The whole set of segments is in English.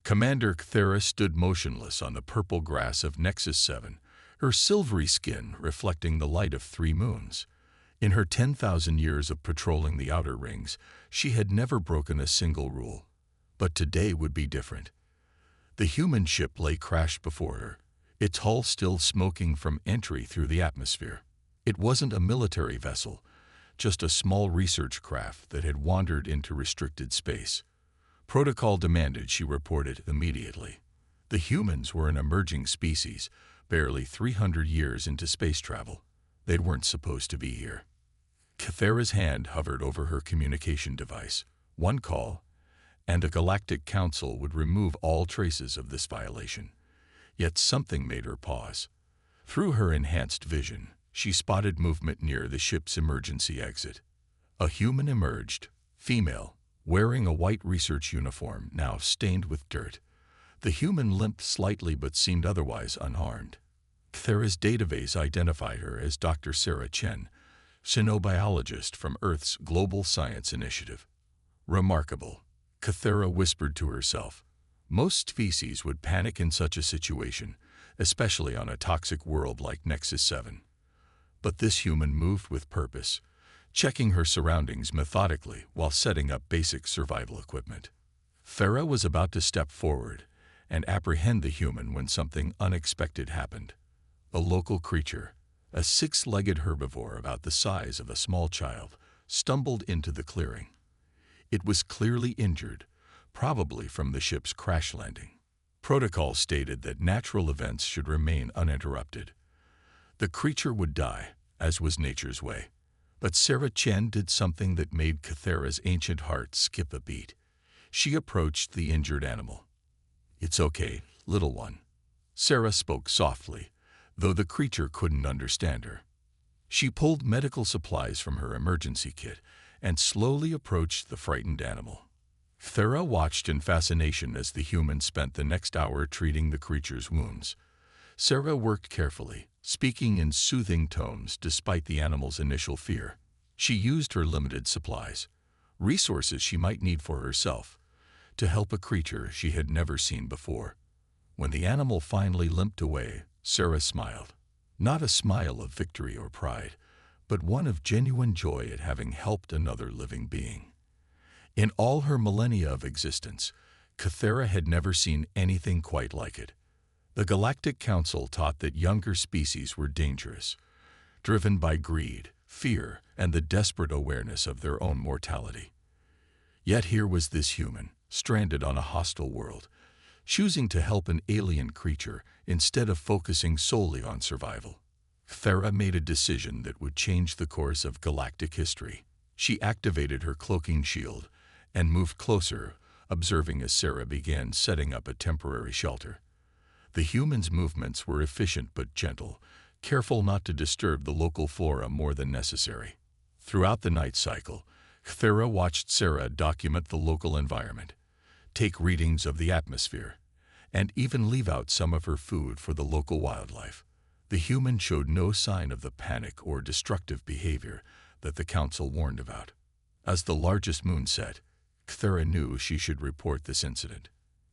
Commander Cthera stood motionless on the purple grass of Nexus 7, her silvery skin reflecting the light of 3 moons. In her 10,000 years of patrolling the outer rings, she had never broken a single rule. But today would be different. The human ship lay crashed before her, its hull still smoking from entry through the atmosphere. It wasn't a military vessel, just a small research craft that had wandered into restricted space. Protocol demanded she reported immediately. The humans were an emerging species, barely 300 years into space travel. They weren't supposed to be here. Cthera's hand hovered over her communication device. One call, and a Galactic Council would remove all traces of this violation. Yet something made her pause. Through her enhanced vision, she spotted movement near the ship's emergency exit. A human emerged, female, wearing a white research uniform now stained with dirt. The human limped slightly but seemed otherwise unharmed. Cthera's database identified her as Dr. Sarah Chen, xenobiologist from Earth's Global Science Initiative. Remarkable, Cthera whispered to herself. Most species would panic in such a situation, especially on a toxic world like Nexus 7. But this human moved with purpose, checking her surroundings methodically while setting up basic survival equipment. Cthera was about to step forward and apprehend the human when something unexpected happened. A local creature, a 6-legged herbivore about the size of a small child, stumbled into the clearing. It was clearly injured, probably from the ship's crash landing. Protocol stated that natural events should remain uninterrupted. The creature would die, as was nature's way. But Sarah Chen did something that made Cthera's ancient heart skip a beat. She approached the injured animal. "It's okay, little one." Sarah spoke softly, though the creature couldn't understand her. She pulled medical supplies from her emergency kit and slowly approached the frightened animal. Cthera watched in fascination as the human spent the next hour treating the creature's wounds. Sarah worked carefully, speaking in soothing tones despite the animal's initial fear. She used her limited supplies, resources she might need for herself, to help a creature she had never seen before. When the animal finally limped away, Sarah smiled. Not a smile of victory or pride, but one of genuine joy at having helped another living being. In all her millennia of existence, Cthera had never seen anything quite like it. The Galactic Council taught that younger species were dangerous, driven by greed, fear, and the desperate awareness of their own mortality. Yet here was this human, stranded on a hostile world, choosing to help an alien creature instead of focusing solely on survival. Cthera made a decision that would change the course of galactic history. She activated her cloaking shield and moved closer, observing as Sarah began setting up a temporary shelter. The human's movements were efficient but gentle, careful not to disturb the local flora more than necessary. Throughout the night cycle, Cthera watched Sarah document the local environment, take readings of the atmosphere, and even leave out some of her food for the local wildlife. The human showed no sign of the panic or destructive behavior that the council warned about. As the largest moon set, Cthera knew she should report this incident.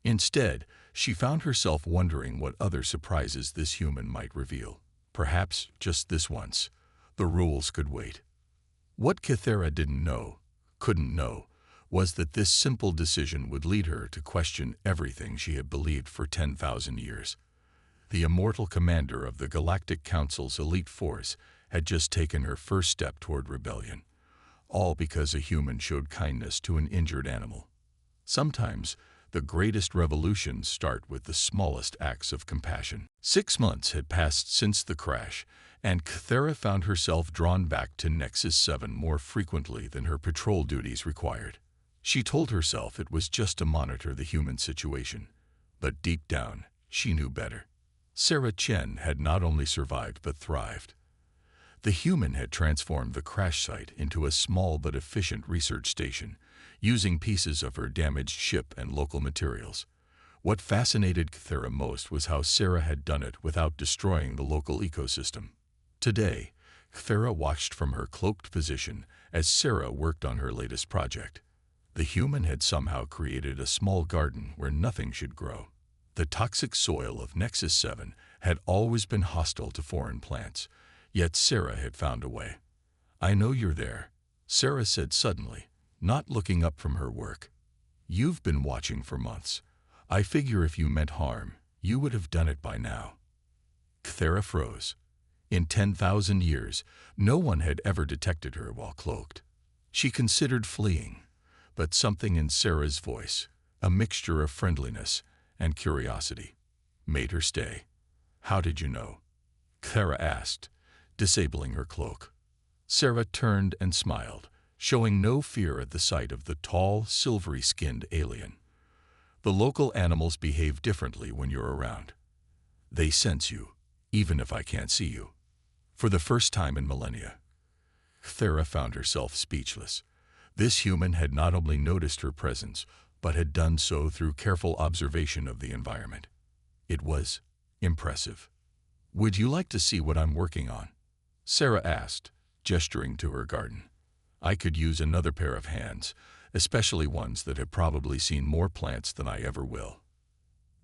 Instead, she found herself wondering what other surprises this human might reveal. Perhaps, just this once, the rules could wait. What Cthera couldn't know, was that this simple decision would lead her to question everything she had believed for 10,000 years. The Immortal commander of the Galactic Council's elite force had just taken her first step toward rebellion, all because a human showed kindness to an injured animal. Sometimes, the greatest revolutions start with the smallest acts of compassion. 6 months had passed since the crash, and Cthera found herself drawn back to Nexus 7 more frequently than her patrol duties required. She told herself it was just to monitor the human situation, but deep down, she knew better. Sarah Chen had not only survived but thrived. The human had transformed the crash site into a small but efficient research station, using pieces of her damaged ship and local materials. What fascinated Cthera most was how Sarah had done it without destroying the local ecosystem. Today, Cthera watched from her cloaked position as Sarah worked on her latest project. The human had somehow created a small garden where nothing should grow. The toxic soil of Nexus 7 had always been hostile to foreign plants, yet Sarah had found a way. "I know you're there," Sarah said suddenly, not looking up from her work. "You've been watching for months. I figure if you meant harm, you would have done it by now." Cthera froze. In 10,000 years, no one had ever detected her while cloaked. She considered fleeing, but something in Sarah's voice, a mixture of friendliness and curiosity, made her stay. "How did you know?" Cthera asked, disabling her cloak. Sarah turned and smiled, showing no fear at the sight of the tall, silvery-skinned alien. "The local animals behave differently when you're around. They sense you, even if I can't see you." For the first time in millennia, Cthera found herself speechless. This human had not only noticed her presence, but had done so through careful observation of the environment. It was impressive. "Would you like to see what I'm working on?" Sarah asked, gesturing to her garden. "I could use another pair of hands, especially ones that have probably seen more plants than I ever will."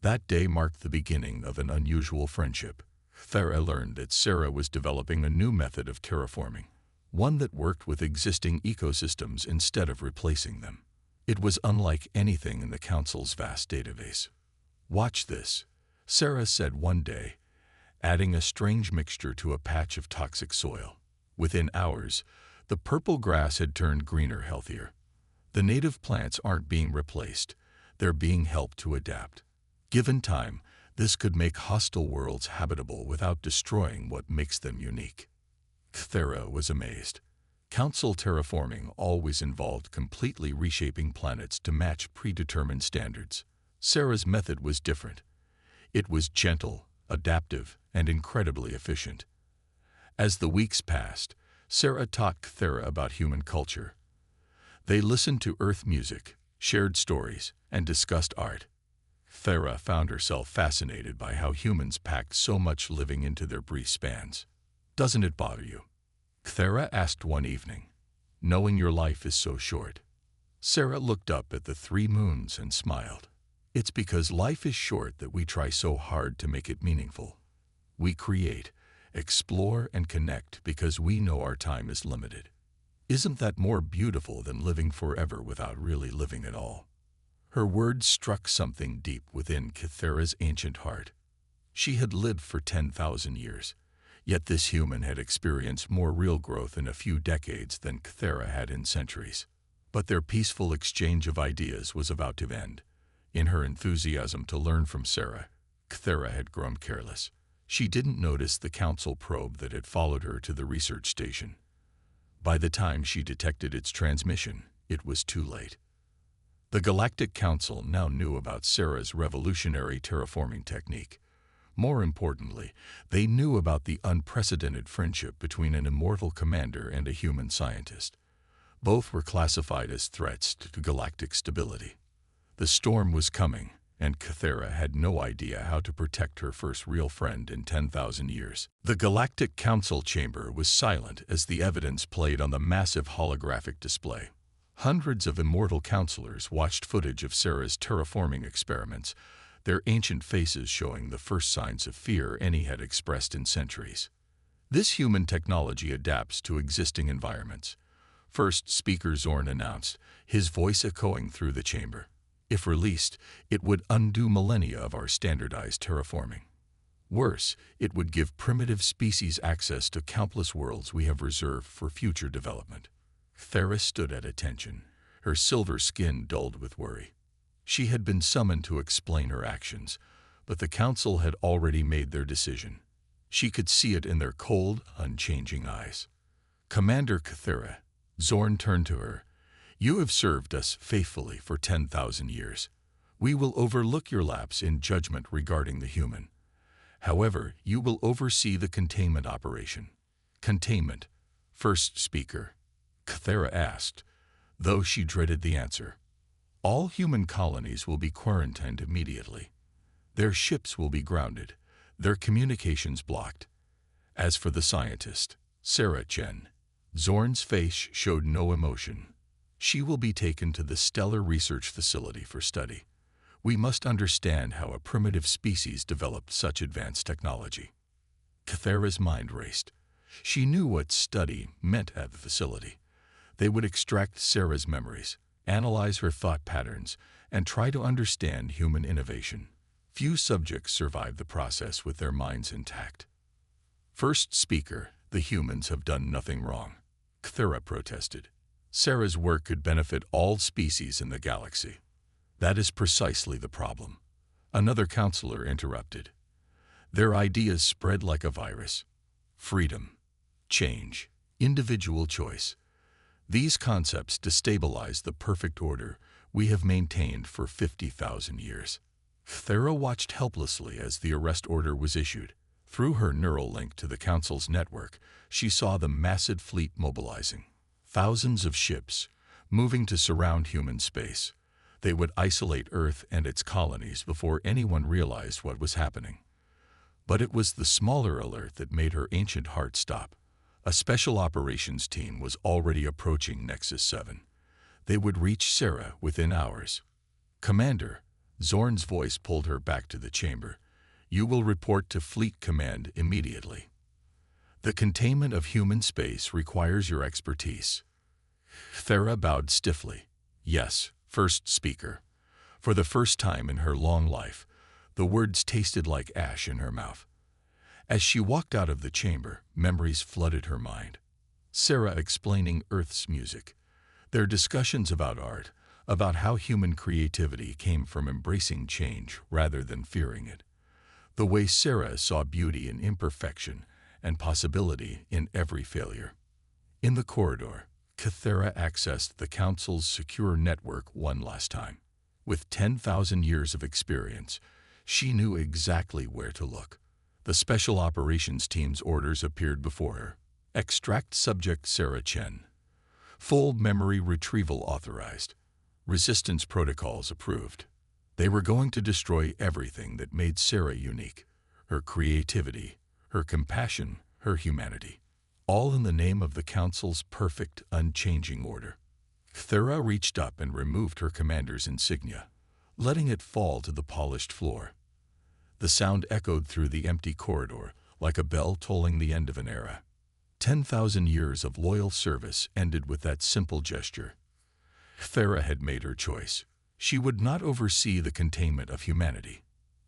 That day marked the beginning of an unusual friendship. Cthera learned that Sarah was developing a new method of terraforming, one that worked with existing ecosystems instead of replacing them. It was unlike anything in the Council's vast database. "Watch this," Sarah said one day, adding a strange mixture to a patch of toxic soil. Within hours, the purple grass had turned greener, healthier. The native plants aren't being replaced, they're being helped to adapt. Given time, this could make hostile worlds habitable without destroying what makes them unique. Cthera was amazed. Council terraforming always involved completely reshaping planets to match predetermined standards. Sarah's method was different. It was gentle, adaptive, and incredibly efficient. As the weeks passed, Sarah taught Cthera about human culture. They listened to Earth music, shared stories, and discussed art. Cthera found herself fascinated by how humans packed so much living into their brief spans. "Doesn't it bother you?" Cthera asked one evening, "knowing your life is so short?" Sarah looked up at the 3 moons and smiled. "It's because life is short that we try so hard to make it meaningful. We create, explore, and connect because we know our time is limited. Isn't that more beautiful than living forever without really living at all?" Her words struck something deep within Cthera's ancient heart. She had lived for 10,000 years, yet this human had experienced more real growth in a few decades than Cthera had in centuries. But their peaceful exchange of ideas was about to end. In her enthusiasm to learn from Sarah, Cthera had grown careless. She didn't notice the Council probe that had followed her to the research station. By the time she detected its transmission, it was too late. The Galactic Council now knew about Sarah's revolutionary terraforming technique. More importantly, they knew about the unprecedented friendship between an immortal commander and a human scientist. Both were classified as threats to galactic stability. The storm was coming, and Cthera had no idea how to protect her first real friend in 10,000 years. The Galactic Council chamber was silent as the evidence played on the massive holographic display. Hundreds of immortal counselors watched footage of Sarah's terraforming experiments, their ancient faces showing the first signs of fear any had expressed in centuries. This human technology adapts to existing environments. First Speaker Zorn announced, his voice echoing through the chamber. If released, it would undo millennia of our standardized terraforming. Worse, it would give primitive species access to countless worlds we have reserved for future development. Cthera stood at attention, her silver skin dulled with worry. She had been summoned to explain her actions, but the Council had already made their decision. She could see it in their cold, unchanging eyes. "Commander Cthera," Zorn turned to her, "you have served us faithfully for 10,000 years. We will overlook your lapse in judgment regarding the human. However, you will oversee the containment operation." "Containment?" First Speaker Cthera asked, though she dreaded the answer. "All human colonies will be quarantined immediately. Their ships will be grounded, their communications blocked. As for the scientist, Sarah Chen." Zorn's face showed no emotion. She will be taken to the Stellar Research Facility for study. We must understand how a primitive species developed such advanced technology. Cthera's mind raced. She knew what study meant at the facility. They would extract Sarah's memories, analyze her thought patterns, and try to understand human innovation. Few subjects survived the process with their minds intact. First speaker, the humans have done nothing wrong, Cthera protested. Sarah's work could benefit all species in the galaxy. That is precisely the problem. Another counselor interrupted. Their ideas spread like a virus. Freedom, change, individual choice. These concepts destabilize the perfect order we have maintained for 50,000 years. Cthera watched helplessly as the arrest order was issued. Through her neural link to the Council's network, she saw the massive fleet mobilizing. Thousands of ships, moving to surround human space. They would isolate Earth and its colonies before anyone realized what was happening. But it was the smaller alert that made her ancient heart stop. A special operations team was already approaching Nexus 7. They would reach Sarah within hours. Commander, Zorn's voice pulled her back to the chamber. You will report to Fleet Command immediately. The containment of human space requires your expertise. Cthera bowed stiffly. Yes, first speaker. For the first time in her long life, the words tasted like ash in her mouth. As she walked out of the chamber, memories flooded her mind. Sarah explaining Earth's music. Their discussions about art, about how human creativity came from embracing change rather than fearing it. The way Sarah saw beauty in imperfection and possibility in every failure. In the corridor, Cthera accessed the Council's secure network one last time. With 10,000 years of experience, she knew exactly where to look. The Special Operations Team's orders appeared before her. Extract subject Sarah Chen. Full memory retrieval authorized. Resistance protocols approved. They were going to destroy everything that made Sarah unique. Her creativity, her compassion, her humanity. All in the name of the Council's perfect, unchanging order. Cthera reached up and removed her commander's insignia, letting it fall to the polished floor. The sound echoed through the empty corridor like a bell tolling the end of an era. 10,000 years of loyal service ended with that simple gesture. Cthera had made her choice. She would not oversee the containment of humanity.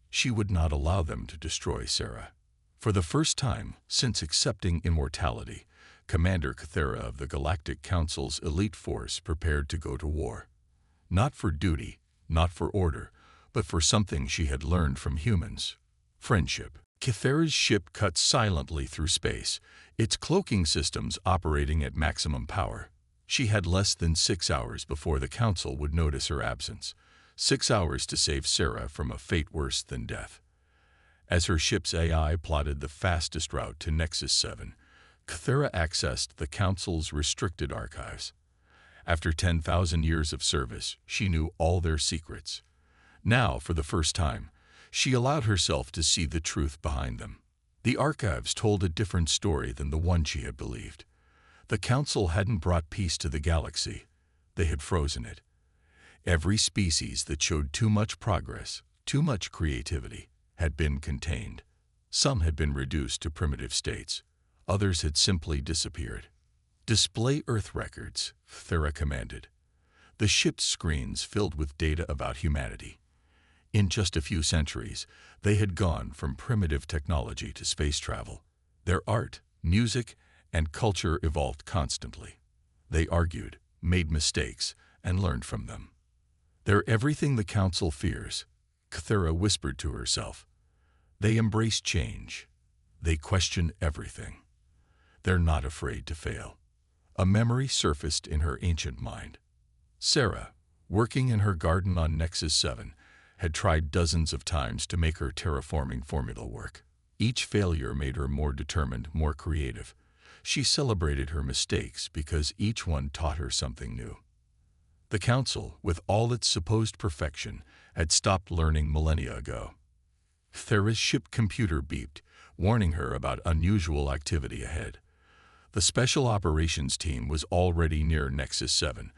She would not allow them to destroy Sarah. For the first time since accepting immortality, Commander Cthera of the Galactic Council's elite force prepared to go to war. Not for duty, not for order, but for something she had learned from humans. Friendship. Cthera's ship cut silently through space, its cloaking systems operating at maximum power. She had less than 6 hours before the Council would notice her absence. 6 hours to save Sarah from a fate worse than death. As her ship's AI plotted the fastest route to Nexus 7, Cthera accessed the Council's restricted archives. After 10,000 years of service, she knew all their secrets. Now, for the first time, she allowed herself to see the truth behind them. The archives told a different story than the one she had believed. The Council hadn't brought peace to the galaxy. They had frozen it. Every species that showed too much progress, too much creativity, had been contained. Some had been reduced to primitive states. Others had simply disappeared. Display Earth records, Cthera commanded. The ship's screens filled with data about humanity. In just a few centuries, they had gone from primitive technology to space travel. Their art, music, and culture evolved constantly. They argued, made mistakes, and learned from them. They're everything the Council fears, Cthera whispered to herself. They embrace change. They question everything. They're not afraid to fail. A memory surfaced in her ancient mind. Sarah, working in her garden on Nexus 7, had tried dozens of times to make her terraforming formula work. Each failure made her more determined, more creative. She celebrated her mistakes because each one taught her something new. The Council, with all its supposed perfection, had stopped learning millennia ago. Cthera's ship computer beeped, warning her about unusual activity ahead. The Special Operations Team was already near Nexus 7.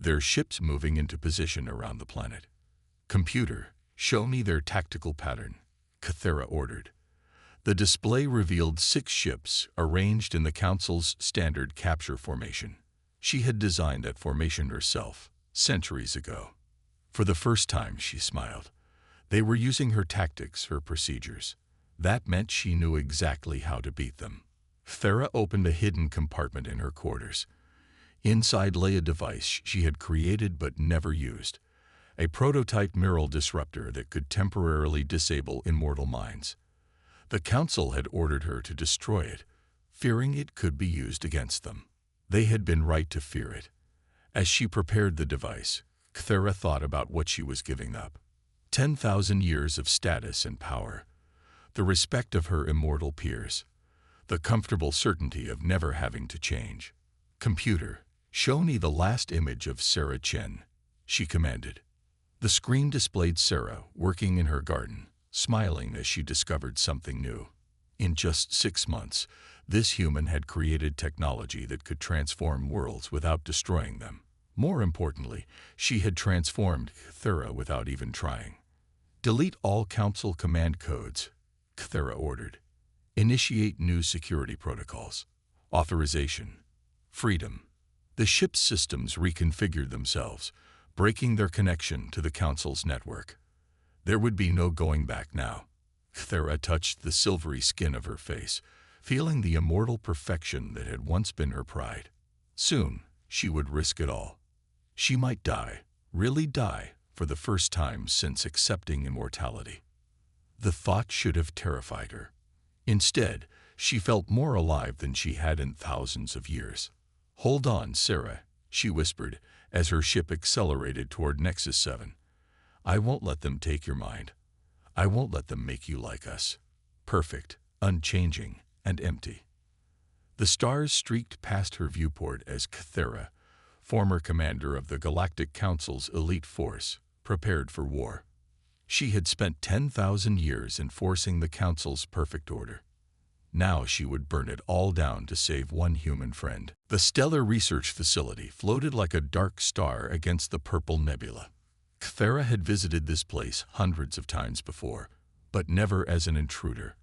their ships moving into position around the planet. "Computer, show me their tactical pattern," Cthulhu ordered. The display revealed 6 ships arranged in the Council's standard capture formation. She had designed that formation herself, centuries ago. For the first time, she smiled. They were using her tactics, her procedures. That meant she knew exactly how to beat them. Thera opened a hidden compartment in her quarters. Inside lay a device she had created but never used, a prototype neural disruptor that could temporarily disable immortal minds. The Council had ordered her to destroy it, fearing it could be used against them. They had been right to fear it. As she prepared the device, Cthulhu thought about what she was giving up. 10,000 years of status and power, the respect of her immortal peers, the comfortable certainty of never having to change. "Computer, show me the last image of Sarah Chen," she commanded. The screen displayed Sarah working in her garden, smiling as she discovered something new. In just 6 months, this human had created technology that could transform worlds without destroying them. More importantly, she had transformed Cthulhu without even trying. "Delete all Council command codes," Cthulhu ordered. "Initiate new security protocols. Authorization. Freedom." The ship's systems reconfigured themselves, breaking their connection to the Council's network. There would be no going back now. Cthulhu touched the silvery skin of her face, feeling the immortal perfection that had once been her pride. Soon, she would risk it all. She might die, really die, for the first time since accepting immortality. The thought should have terrified her. Instead, she felt more alive than she had in thousands of years. "Hold on, Sarah," she whispered as her ship accelerated toward Nexus 7. "I won't let them take your mind. I won't let them make you like us. Perfect, unchanging, and empty." The stars streaked past her viewport as Cthulhu, former commander of the Galactic Council's elite force, prepared for war. She had spent 10,000 years enforcing the Council's perfect order. Now she would burn it all down to save one human friend. The Stellar Research Facility floated like a dark star against the purple nebula. Cthulhu had visited this place hundreds of times before, but never as an intruder.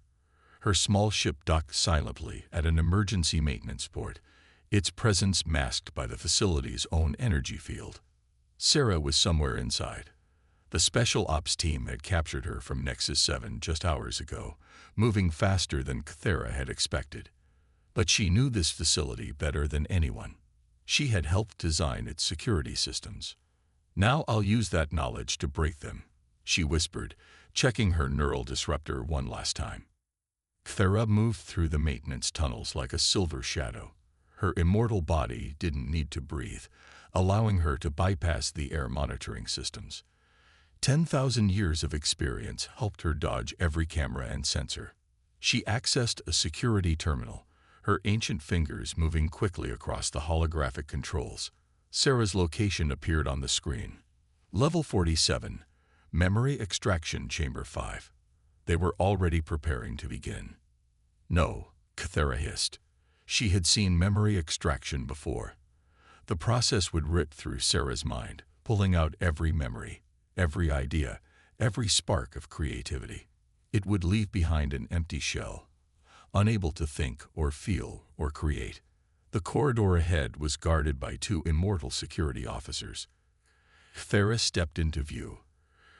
Her small ship docked silently at an emergency maintenance port, its presence masked by the facility's own energy field. Sarah was somewhere inside. The Special Ops team had captured her from Nexus 7 just hours ago, moving faster than Cthulhu had expected. But she knew this facility better than anyone. She had helped design its security systems. "Now I'll use that knowledge to break them," she whispered, checking her neural disruptor one last time. Cthulhu moved through the maintenance tunnels like a silver shadow. Her immortal body didn't need to breathe, allowing her to bypass the air monitoring systems. 10,000 years of experience helped her dodge every camera and sensor. She accessed a security terminal, her ancient fingers moving quickly across the holographic controls. Sarah's location appeared on the screen. Level 47, Memory Extraction Chamber 5. They were already preparing to begin. "No," Cthulhu hissed. She had seen memory extraction before. The process would rip through Sarah's mind, pulling out every memory, every idea, every spark of creativity. It would leave behind an empty shell, unable to think or feel or create. The corridor ahead was guarded by 2 immortal security officers. Thera stepped into view,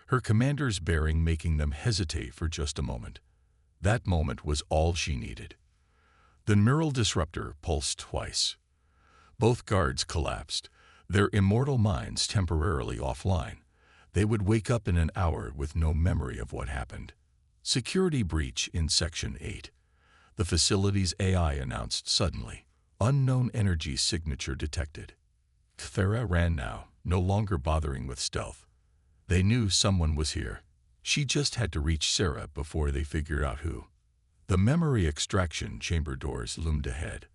her commander's bearing making them hesitate for just a moment. That moment was all she needed. The neural disruptor pulsed twice. Both guards collapsed, their immortal minds temporarily offline. They would wake up in an hour with no memory of what happened. "Security breach in Section 8. The facility's AI announced suddenly. Unknown energy signature detected." Thera ran now, no longer bothering with stealth. They knew someone was here. She just had to reach Sarah before they figured out who. The memory extraction chamber doors loomed ahead.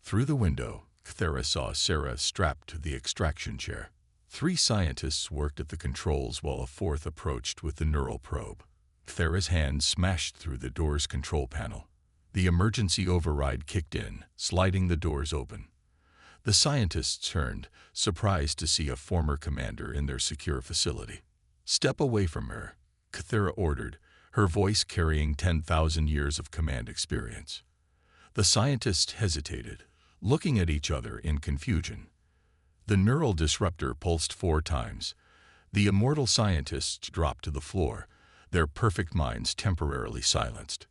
Through the window, Thera saw Sarah strapped to the extraction chair. 3 scientists worked at the controls while a 4th approached with the neural probe. Thera's hand smashed through the door's control panel. The emergency override kicked in, sliding the doors open. The scientists turned, surprised to see a former commander in their secure facility. "Step away from her," Cthulhu ordered, her voice carrying 10,000 years of command experience. The scientists hesitated, looking at each other in confusion. The neural disruptor pulsed 4 times. The immortal scientists dropped to the floor, their perfect minds temporarily silenced.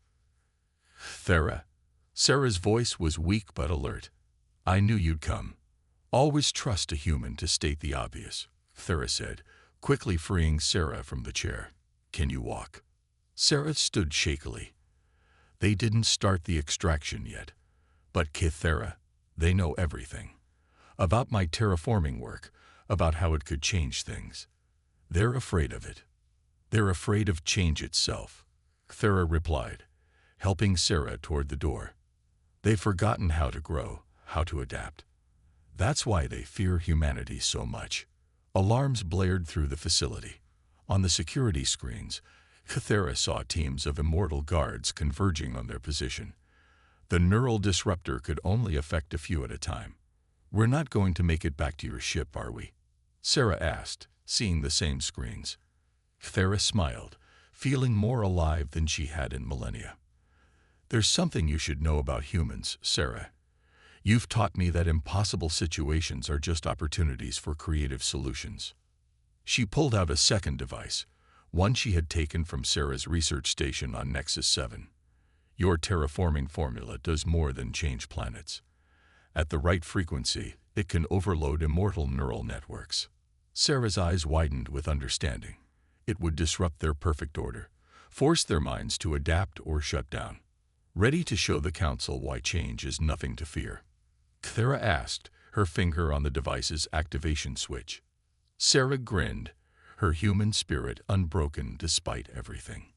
Sarah's voice was weak but alert. "I knew you'd come. Always trust a human to state the obvious," Thera said, quickly freeing Sarah from the chair. "Can you walk?" Sarah stood shakily. They didn't start the extraction yet. "But Kithera, they know everything. About my terraforming work, about how it could change things. They're afraid of it. They're afraid of change itself," Thera replied, helping Sarah toward the door. "They've forgotten how to grow, how to adapt. That's why they fear humanity so much." Alarms blared through the facility. On the security screens, Cthulhu saw teams of immortal guards converging on their position. The neural disruptor could only affect a few at a time. "We're not going to make it back to your ship, are we?" Sarah asked, seeing the same screens. Cthulhu smiled, feeling more alive than she had in millennia. "There's something you should know about humans, Sarah. You've taught me that impossible situations are just opportunities for creative solutions." She pulled out a second device, one she had taken from Sarah's research station on Nexus 7. "Your terraforming formula does more than change planets. At the right frequency, it can overload immortal neural networks." Sarah's eyes widened with understanding. It would disrupt their perfect order, force their minds to adapt or shut down. "Ready to show the Council why change is nothing to fear?" Cthulhu asked, her finger on the device's activation switch. Sarah grinned, her human spirit unbroken despite everything.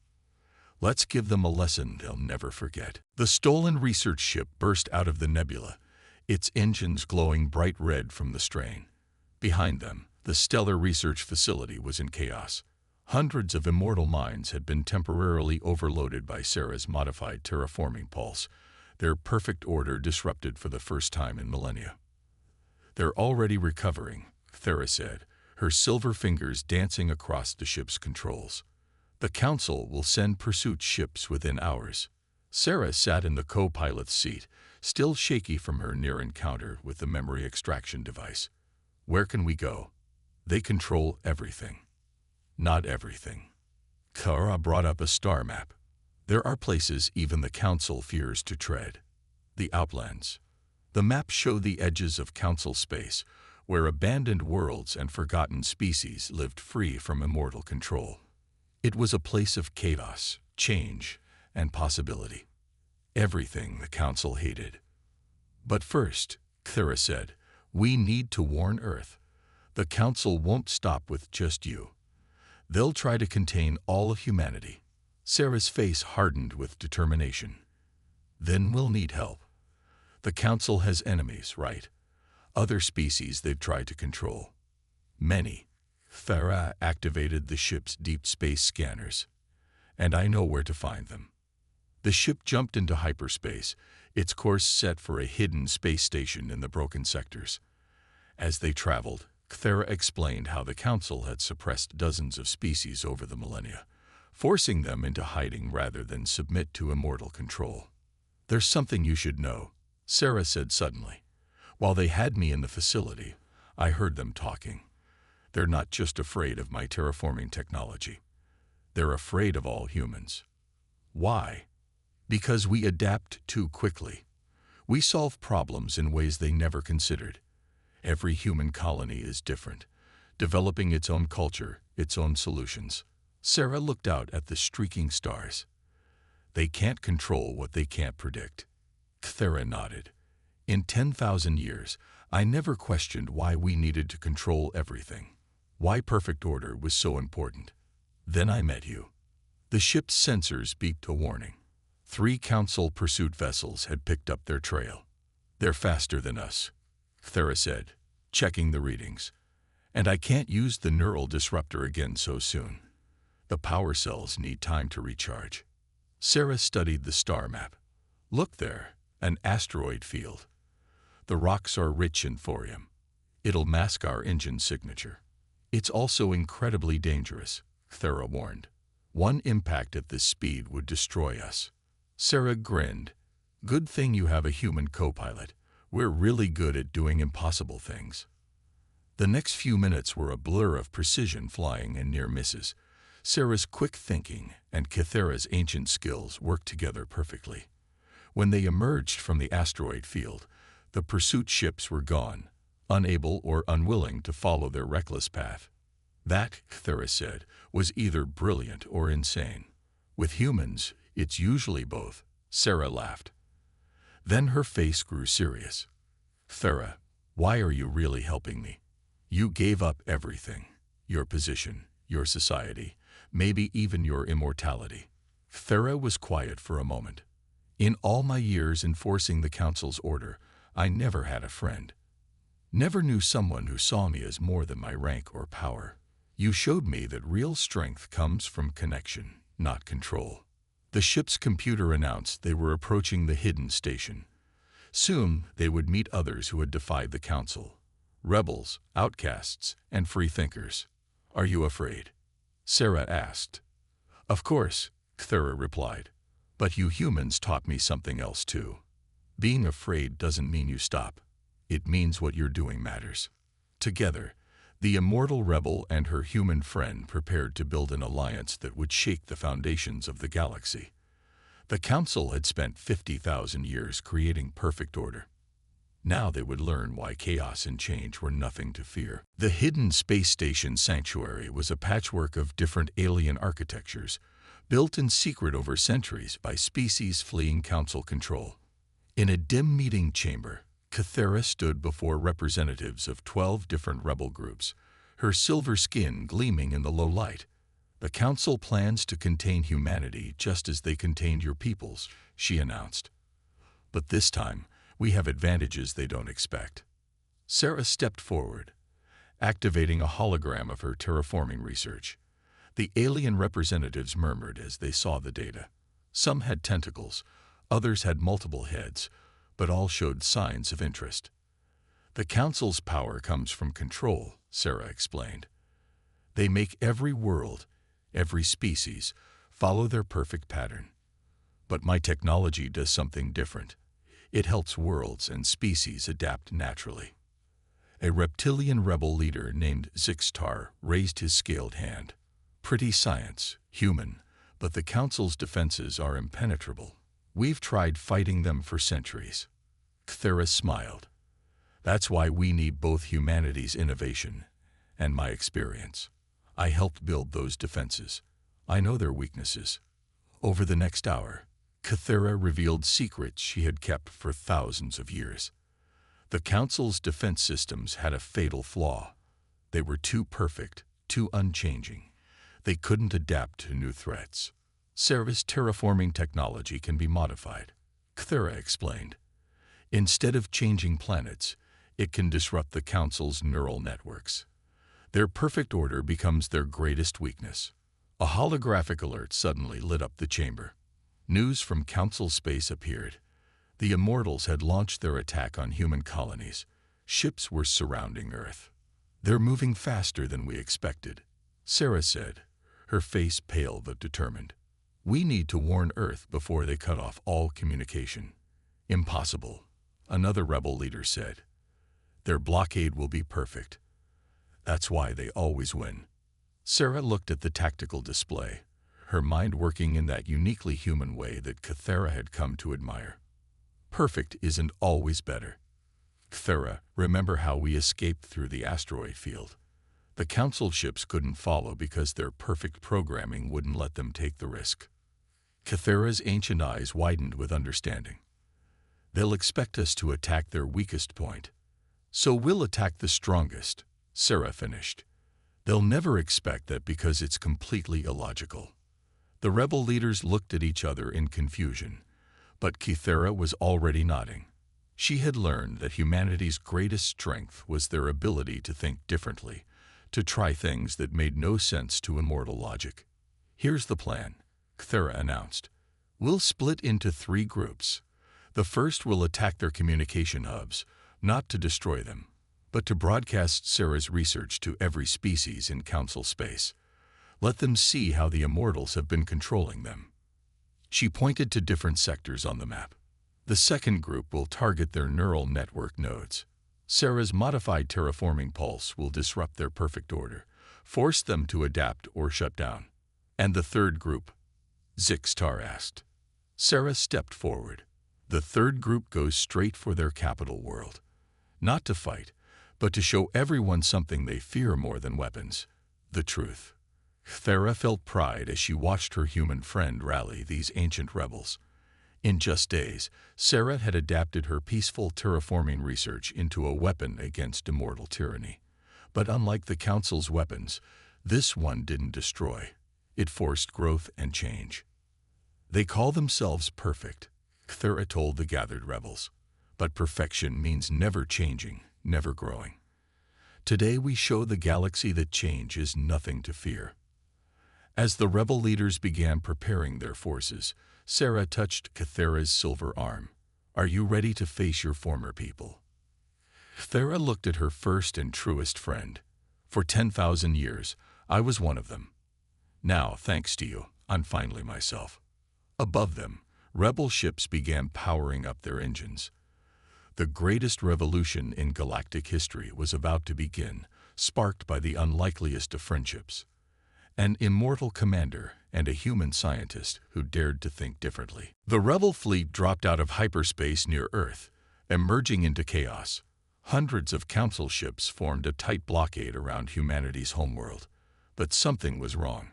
"Let's give them a lesson they'll never forget." The stolen research ship burst out of the nebula, its engines glowing bright red from the strain. Behind them, the stellar research facility was in chaos. Hundreds of immortal minds had been temporarily overloaded by Sarah's modified terraforming pulse, their perfect order disrupted for the first time in millennia. "They're already recovering," Thera said, her silver fingers dancing across the ship's controls. "The Council will send pursuit ships within hours." Sarah sat in the co-pilot's seat, still shaky from her near encounter with the memory extraction device. "Where can we go?" "They control everything." "Not everything." Kara brought up a star map. "There are places even the Council fears to tread. The Outlands." The map showed the edges of Council space, where abandoned worlds and forgotten species lived free from immortal control. It was a place of chaos, change, and possibility. Everything the Council hated. "But first," Cthulhu said, "we need to warn Earth. The Council won't stop with just you. They'll try to contain all of humanity." Sarah's face hardened with determination. "Then we'll need help. The Council has enemies, right? Other species they've tried to control. Many." Farah activated the ship's deep space scanners. "And I know where to find them." The ship jumped into hyperspace, its course set for a hidden space station in the broken sectors. As they traveled, Cthulhu explained how the Council had suppressed dozens of species over the millennia, forcing them into hiding rather than submit to immortal control. "There's something you should know," Sarah said suddenly. "While they had me in the facility, I heard them talking. They're not just afraid of my terraforming technology. They're afraid of all humans." "Why?" "Because we adapt too quickly. We solve problems in ways they never considered. Every human colony is different, developing its own culture, its own solutions." Sarah looked out at the streaking stars. "They can't control what they can't predict." Cthulhu nodded. "In 10,000 years, I never questioned why we needed to control everything, why perfect order was so important. Then I met you." The ship's sensors beeped a warning. 3 Council pursuit vessels had picked up their trail. "They're faster than us," Thera said, checking the readings. "And I can't use the neural disruptor again so soon. The power cells need time to recharge." Sarah studied the star map. "Look there, an asteroid field." The rocks are rich in thorium. It'll mask our engine signature. It's also incredibly dangerous, Thera warned. One impact at this speed would destroy us. Sarah grinned. Good thing you have a human co-pilot. We're really good at doing impossible things. The next few minutes were a blur of precision flying and near misses. Sarah's quick thinking and Kythera's ancient skills worked together perfectly. When they emerged from the asteroid field, the pursuit ships were gone, unable or unwilling to follow their reckless path. That, Kythera said, was either brilliant or insane. With humans, it's usually both, Sarah laughed. Then her face grew serious. Thera, why are you really helping me? You gave up everything. Your position, your society, maybe even your immortality. Thera was quiet for a moment. In all my years enforcing the Council's order, I never had a friend. Never knew someone who saw me as more than my rank or power. You showed me that real strength comes from connection, not control. The ship's computer announced they were approaching the hidden station. Soon they would meet others who had defied the Council. Rebels, outcasts, and freethinkers. Are you afraid? Sarah asked. Of course, Kythera replied. But you humans taught me something else too. Being afraid doesn't mean you stop. It means what you're doing matters. Together, the immortal rebel and her human friend prepared to build an alliance that would shake the foundations of the galaxy. The Council had spent 50,000 years creating perfect order. Now they would learn why chaos and change were nothing to fear. The hidden space station sanctuary was a patchwork of different alien architectures, built in secret over centuries by species fleeing Council control. In a dim meeting chamber, Kythera stood before representatives of 12 different rebel groups, her silver skin gleaming in the low light. The Council plans to contain humanity just as they contained your peoples, she announced. But this time, we have advantages they don't expect. Sarah stepped forward, activating a hologram of her terraforming research. The alien representatives murmured as they saw the data. Some had tentacles, others had multiple heads, but all showed signs of interest. The Council's power comes from control, Sarah explained. They make every world, every species, follow their perfect pattern. But my technology does something different. It helps worlds and species adapt naturally. A reptilian rebel leader named Zixtar raised his scaled hand. Pretty science, human, but the Council's defenses are impenetrable. We've tried fighting them for centuries. Kythera smiled. That's why we need both humanity's innovation and my experience. I helped build those defenses. I know their weaknesses. Over the next hour, Kythera revealed secrets she had kept for thousands of years. The Council's defense systems had a fatal flaw. They were too perfect, too unchanging. They couldn't adapt to new threats. Sarah's terraforming technology can be modified, Kythera explained. Instead of changing planets, it can disrupt the Council's neural networks. Their perfect order becomes their greatest weakness. A holographic alert suddenly lit up the chamber. News from Council space appeared. The Immortals had launched their attack on human colonies. Ships were surrounding Earth. They're moving faster than we expected, Sarah said, her face pale but determined. We need to warn Earth before they cut off all communication. Impossible, another rebel leader said. Their blockade will be perfect. That's why they always win. Sarah looked at the tactical display, her mind working in that uniquely human way that Kythera had come to admire. Perfect isn't always better. Kythera, remember how we escaped through the asteroid field? The Council ships couldn't follow because their perfect programming wouldn't let them take the risk. Kythera's ancient eyes widened with understanding. They'll expect us to attack their weakest point. So we'll attack the strongest, Sarah finished. They'll never expect that because it's completely illogical. The rebel leaders looked at each other in confusion, but Kythera was already nodding. She had learned that humanity's greatest strength was their ability to think differently, to try things that made no sense to immortal logic. Here's the plan, Kythera announced. We'll split into 3 groups. The first will attack their communication hubs, not to destroy them, but to broadcast Sarah's research to every species in Council space. Let them see how the Immortals have been controlling them. She pointed to different sectors on the map. The second group will target their neural network nodes. Sarah's modified terraforming pulse will disrupt their perfect order, force them to adapt or shut down. And the third group? Zixtar asked. Sarah stepped forward. The third group goes straight for their capital world. Not to fight, but to show everyone something they fear more than weapons: the truth. Thera felt pride as she watched her human friend rally these ancient rebels. In just days, Sarah had adapted her peaceful terraforming research into a weapon against immortal tyranny. But unlike the Council's weapons, this one didn't destroy. It forced growth and change. They call themselves perfect, Thera told the gathered rebels. But perfection means never changing, never growing. Today we show the galaxy that change is nothing to fear. As the rebel leaders began preparing their forces, Sarah touched Cathera's silver arm. Are you ready to face your former people? Thera looked at her first and truest friend. For 10,000 years, I was one of them. Now, thanks to you, I'm finally myself. Above them, rebel ships began powering up their engines. The greatest revolution in galactic history was about to begin, sparked by the unlikeliest of friendships. An immortal commander and a human scientist who dared to think differently. The rebel fleet dropped out of hyperspace near Earth, emerging into chaos. Hundreds of council ships formed a tight blockade around humanity's homeworld. But something was wrong.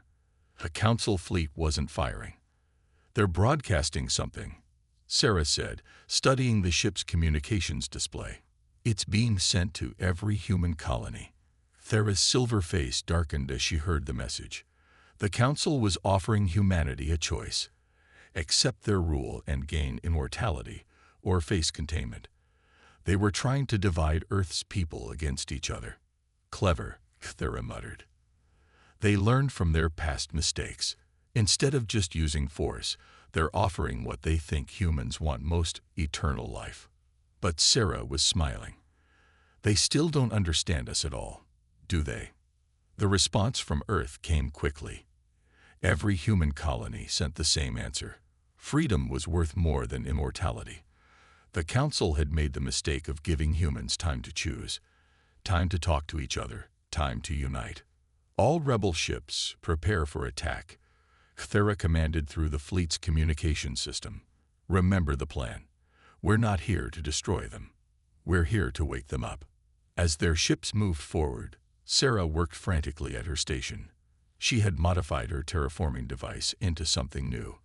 The council fleet wasn't firing. They're broadcasting something, Sarah said, studying the ship's communications display. It's being sent to every human colony. Thera's silver face darkened as she heard the message. The Council was offering humanity a choice: accept their rule and gain immortality, or face containment. They were trying to divide Earth's people against each other. Clever, Thera muttered. They learned from their past mistakes. Instead of just using force, they're offering what they think humans want most: eternal life. But Sarah was smiling. They still don't understand us at all, do they? The response from Earth came quickly. Every human colony sent the same answer. Freedom was worth more than immortality. The Council had made the mistake of giving humans time to choose, time to talk to each other, time to unite. All rebel ships, prepare for attack, Thera commanded through the fleet's communication system. Remember the plan. We're not here to destroy them. We're here to wake them up. As their ships moved forward, Sarah worked frantically at her station. She had modified her terraforming device into something new,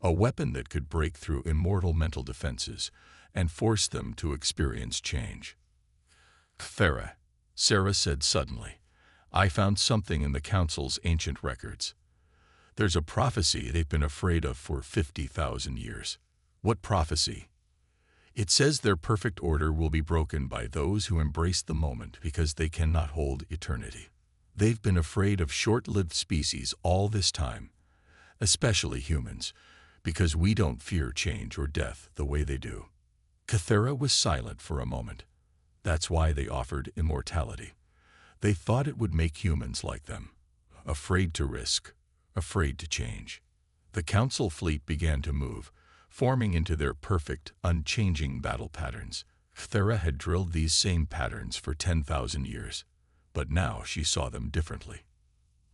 a weapon that could break through immortal mental defenses and force them to experience change. Thera, Sarah said suddenly, I found something in the Council's ancient records. There's a prophecy they've been afraid of for 50,000 years. What prophecy? It says their perfect order will be broken by those who embrace the moment because they cannot hold eternity. They've been afraid of short-lived species all this time, especially humans, because we don't fear change or death the way they do. Cathera was silent for a moment. That's why they offered immortality. They thought it would make humans like them, afraid to risk, afraid to change. The Council fleet began to move, forming into their perfect, unchanging battle patterns. Thera had drilled these same patterns for 10,000 years, but now she saw them differently.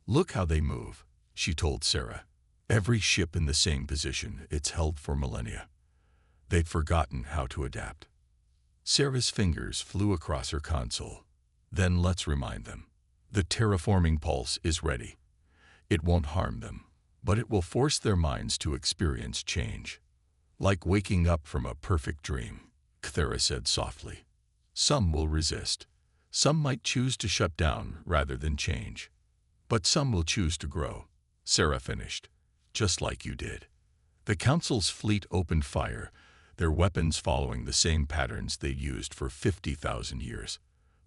Look how they move, she told Sarah. Every ship in the same position it's held for millennia. They'd forgotten how to adapt. Sarah's fingers flew across her console. Then let's remind them. The terraforming pulse is ready. It won't harm them, but it will force their minds to experience change. Like waking up from a perfect dream, Thera said softly. Some will resist. Some might choose to shut down rather than change. But some will choose to grow, Sarah finished, just like you did. The Council's fleet opened fire, their weapons following the same patterns they'd used for 50,000 years.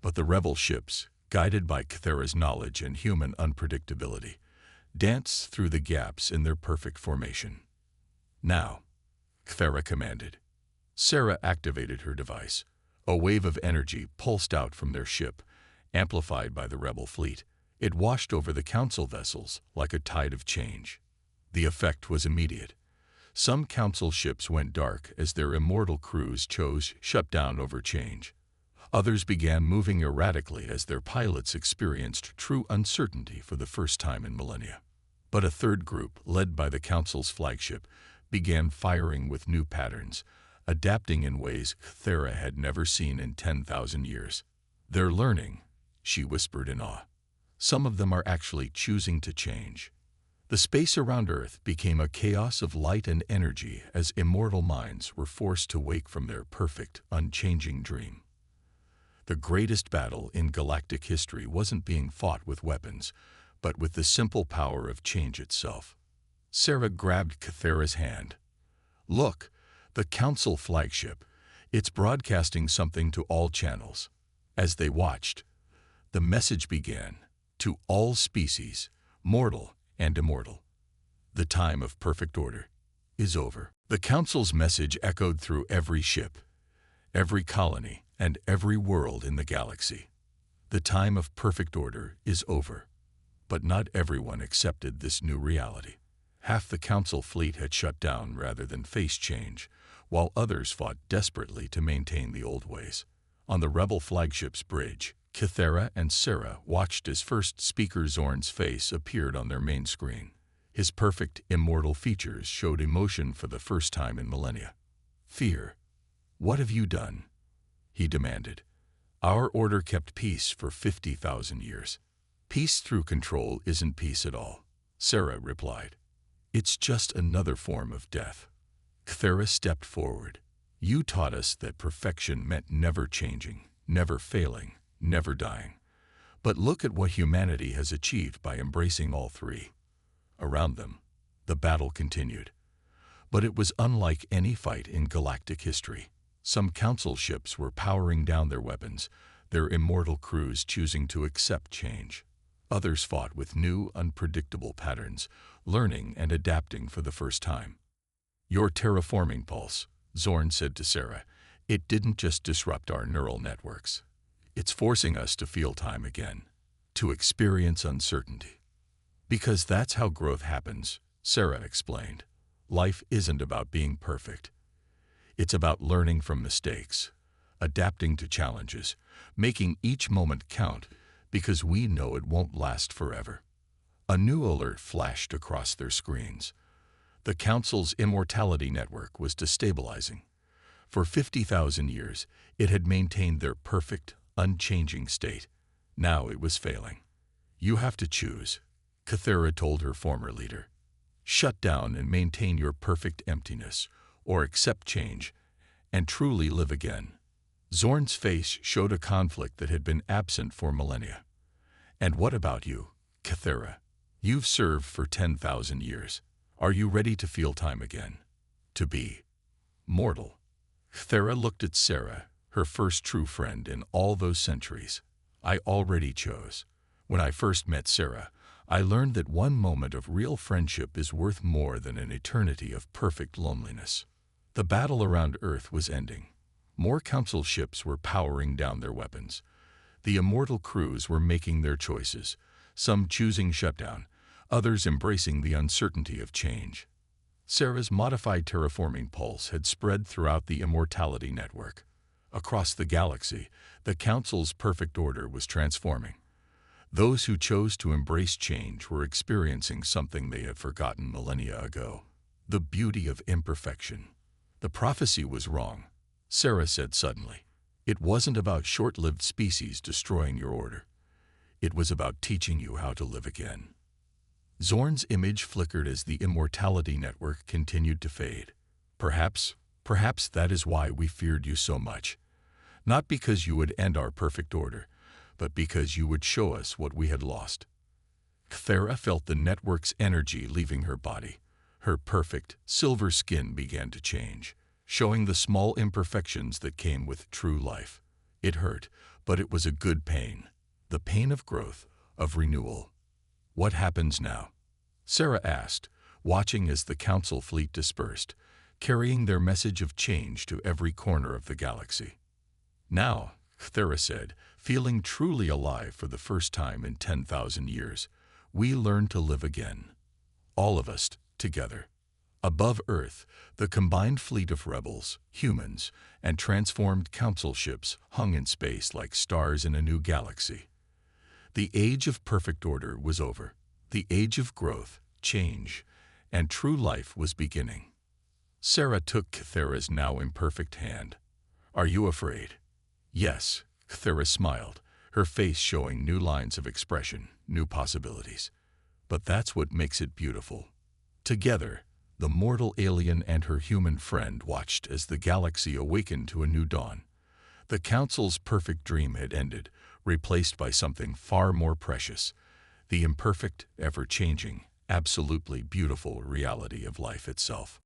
But the rebel ships, guided by Cathera's knowledge and human unpredictability, danced through the gaps in their perfect formation. Now, Thera commanded. Sarah activated her device. A wave of energy pulsed out from their ship, amplified by the rebel fleet. It washed over the council vessels like a tide of change. The effect was immediate. Some council ships went dark as their immortal crews chose shut down over change. Others began moving erratically as their pilots experienced true uncertainty for the first time in millennia. But a third group, led by the council's flagship, began firing with new patterns, adapting in ways Thera had never seen in 10,000 years. "They're learning," she whispered in awe. "Some of them are actually choosing to change." The space around Earth became a chaos of light and energy as immortal minds were forced to wake from their perfect, unchanging dream. The greatest battle in galactic history wasn't being fought with weapons, but with the simple power of change itself. Sarah grabbed Cathera's hand. "Look, the Council flagship. It's broadcasting something to all channels." As they watched, the message began, "To all species, mortal and immortal. The time of perfect order is over." The Council's message echoed through every ship, every colony, and every world in the galaxy. The time of perfect order is over. But not everyone accepted this new reality. Half the Council fleet had shut down rather than face change, while others fought desperately to maintain the old ways. On the rebel flagship's bridge, Cathera and Sarah watched as first speaker Zorn's face appeared on their main screen. His perfect, immortal features showed emotion for the first time in millennia. "Fear, what have you done?" he demanded. "Our order kept peace for 50,000 years. Peace through control isn't peace at all," Sarah replied. "It's just another form of death." Cathera stepped forward. "You taught us that perfection meant never changing, never failing, never dying. But look at what humanity has achieved by embracing all three." Around them, the battle continued. But it was unlike any fight in galactic history. Some council ships were powering down their weapons, their immortal crews choosing to accept change. Others fought with new, unpredictable patterns, learning and adapting for the first time. "Your terraforming pulse," Zorn said to Sarah. "It didn't just disrupt our neural networks. It's forcing us to feel time again, to experience uncertainty." "Because that's how growth happens," Sarah explained. "Life isn't about being perfect. It's about learning from mistakes, adapting to challenges, making each moment count, because we know it won't last forever." A new alert flashed across their screens. The Council's immortality network was destabilizing. For 50,000 years, it had maintained their perfect, unchanging state. Now it was failing. "You have to choose," Cathera told her former leader. "Shut down and maintain your perfect emptiness, or accept change and truly live again." Zorn's face showed a conflict that had been absent for millennia. "And what about you, Cathera? You've served for 10,000 years. Are you ready to feel time again? To be mortal?" Cathera looked at Sarah, her first true friend in all those centuries. "I already chose. When I first met Sarah, I learned that one moment of real friendship is worth more than an eternity of perfect loneliness." The battle around Earth was ending. More council ships were powering down their weapons. The immortal crews were making their choices, some choosing shutdown, others embracing the uncertainty of change. Sarah's modified terraforming pulse had spread throughout the immortality network. Across the galaxy, the Council's perfect order was transforming. Those who chose to embrace change were experiencing something they had forgotten millennia ago: the beauty of imperfection. "The prophecy was wrong," Sarah said suddenly. "It wasn't about short-lived species destroying your order. It was about teaching you how to live again." Zorn's image flickered as the immortality network continued to fade. Perhaps that is why we feared you so much. Not because you would end our perfect order, but because you would show us what we had lost." Cathera felt the network's energy leaving her body. Her perfect, silver skin began to change, showing the small imperfections that came with true life. It hurt, but it was a good pain. The pain of growth, of renewal. "What happens now?" Sarah asked, watching as the Council fleet dispersed, carrying their message of change to every corner of the galaxy. Now, Cthulhu said, feeling truly alive for the first time in 10,000 years, we learn to live again. All of us, together. Above Earth, the combined fleet of rebels, humans, and transformed council ships hung in space like stars in a new galaxy. The age of perfect order was over. The age of growth, change, and true life was beginning. Sarah took Cthulhu's now imperfect hand. "Are you afraid?" "Yes," Cthulhu smiled, her face showing new lines of expression, new possibilities. "But that's what makes it beautiful." Together, the mortal alien and her human friend watched as the galaxy awakened to a new dawn. The Council's perfect dream had ended, replaced by something far more precious, the imperfect, ever-changing, absolutely beautiful reality of life itself.